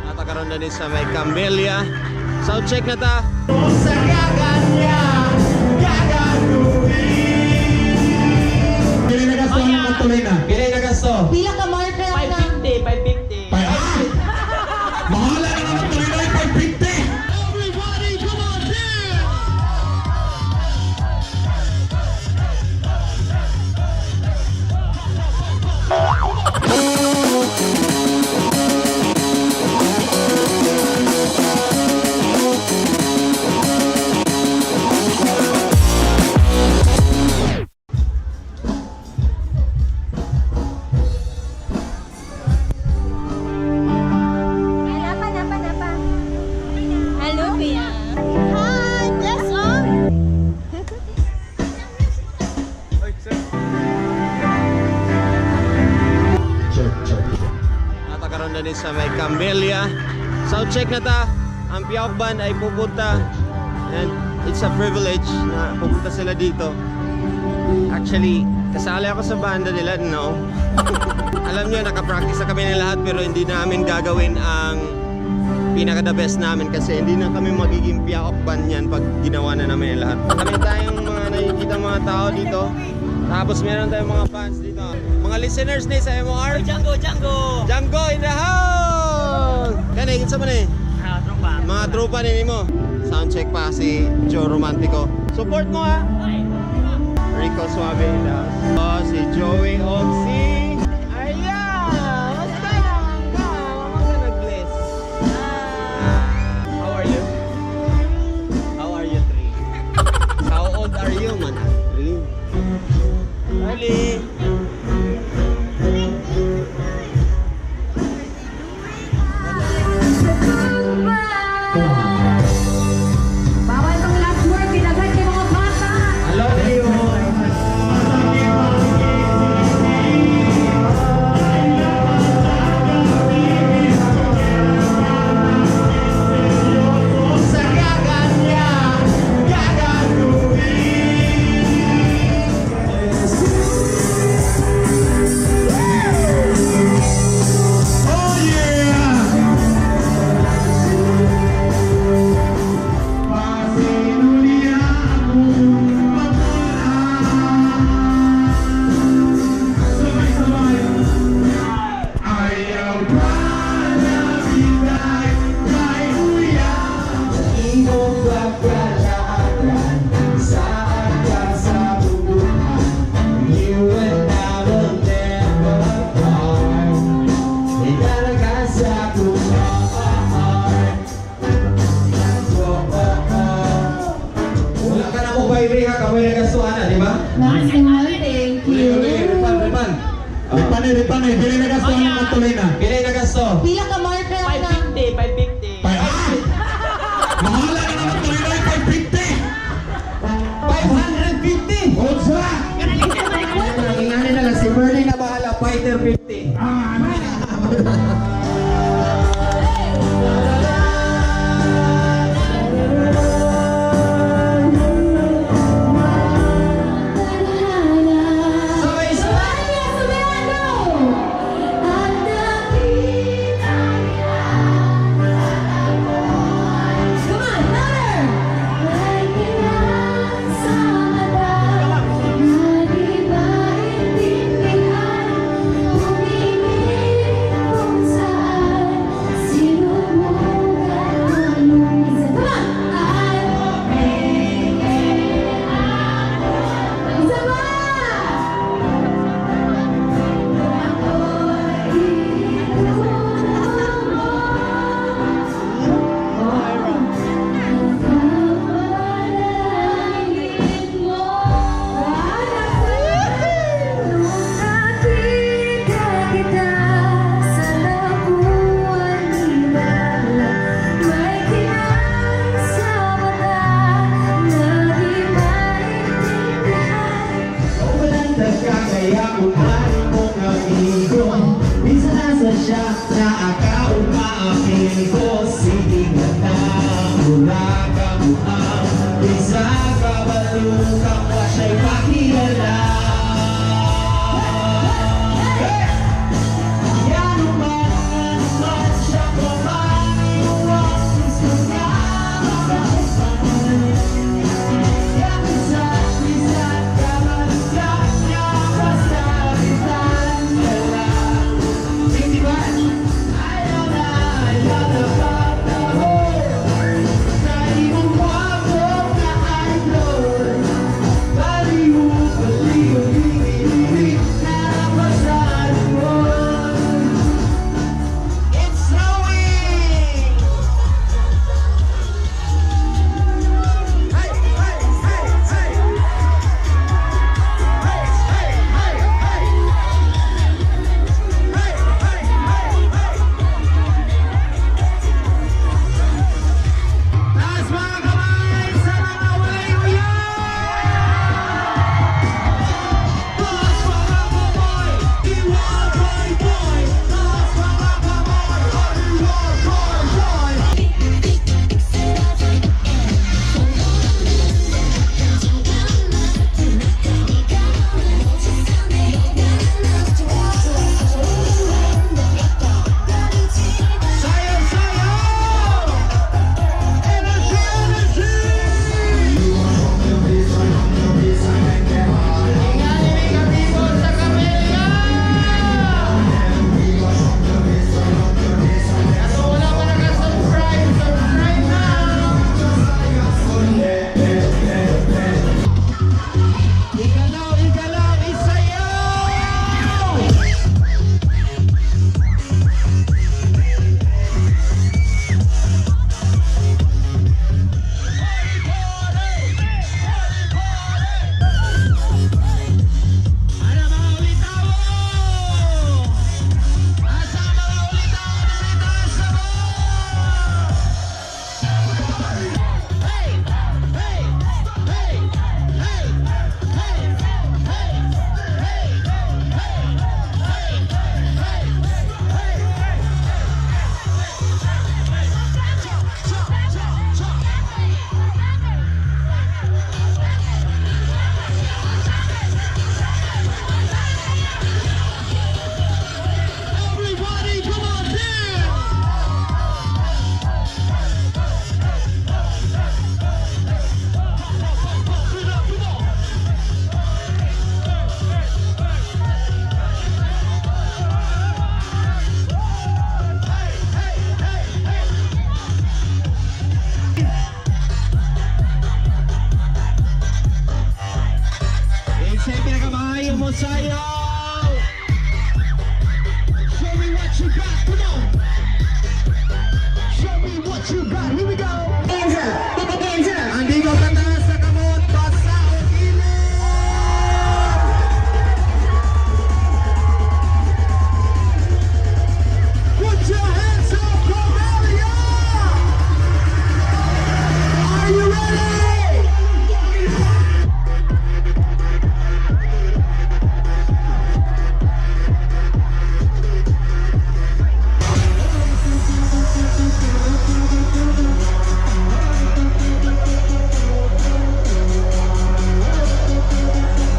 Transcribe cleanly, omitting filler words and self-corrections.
Natakaroon na din sa may Camellia. Sound check na ta. Sa gaganya, gagaguhin. Pili na gasto ang matuloy na. Pili na gasto. Pila ka marker na? 550. Mahala na naman tuloy na yung 550. Everybody, come on, dance! Napa. Hello, Pia. Hi, bless all. Check. Natakaroon na din sa may Camellia. Sound check na ta. Ang Piaok Band ay pupunta. And it's a privilege na pupunta sila dito. Actually, kasali ako sa banda nila, no? Alam niyo, nakapractice na kami ng lahat pero hindi namin gagawin ang pinaka-the best namin kasi hindi na kami magiging Piaok Band yan pag ginawa na namin yung lahat. Kami tayong mga nakikita mga tao dito. Tapos meron tayong mga fans dito. Mga listeners ni sa MOR. Django. Django in the house! Kani, kinsa man eh? Tropa. Mga tropa ni mo. Soundcheck pa si Joe Romantico. Support mo ha! Rico Suave in the house. Oh, si Joey Oxy. Ayan! Basta lang ka! Mga nag-bless. How are you? How are you, Tree? How old are you, man? Tree? Ali! Bawal tong last word, pinaghan kay mga bata. Hello, Leo. Sa gaganya, gagaguhin. Oh yeah! Pasinulia akong sabay-sabay. Ayaw pa na bitay kay Uya. Iyong pagkalaatan saan ka sa bubuhan. You and I will never part. Italaga sa kumahal. Wala ka na mo ba iriha ka may nagastuhan na, di ba? Maximum, thank you. Ripan eh. Pili na gasto ang matuloy na. Pili na gasto. Pila ka marker na? 550. Mahala na naman tuloy na yung 550. 550! Otsa! Inganin na lang si Merlin na bahala, fighter 50. Come on, louder! kapwa siya'y makilala. Yan naman siya kumaniwag gusto niya makasama. Yan isa't kamalagyan niya basta bitan niya lang. Hindi ba? Ayaw na pagtaho sa iyong wabog na idol. Baliw, baliw, narapasan mo. It's snowing! Hey, hey, hey, hey! Hey, hey, hey, hey! Hey, hey, hey, hey! Taas mga kamay sa mga walay uyan! Taas mga kamay, iwan boy boy! Taas mga kamay, iwan boy boy! Sayaw, sayaw! Energy, energy! Ingani kami mo sa Camellia! Kaso wala pa naka-subscribe, subscribe na! Igalaw, isayaw! Ano mga ulitaw? Asa mga ulitaw dito sa mo? Hey! Hey! Hey! Hey! Hey! Everybody, come on, dance! Insa'y pinakamahayo mo sayo! Show me what you got, come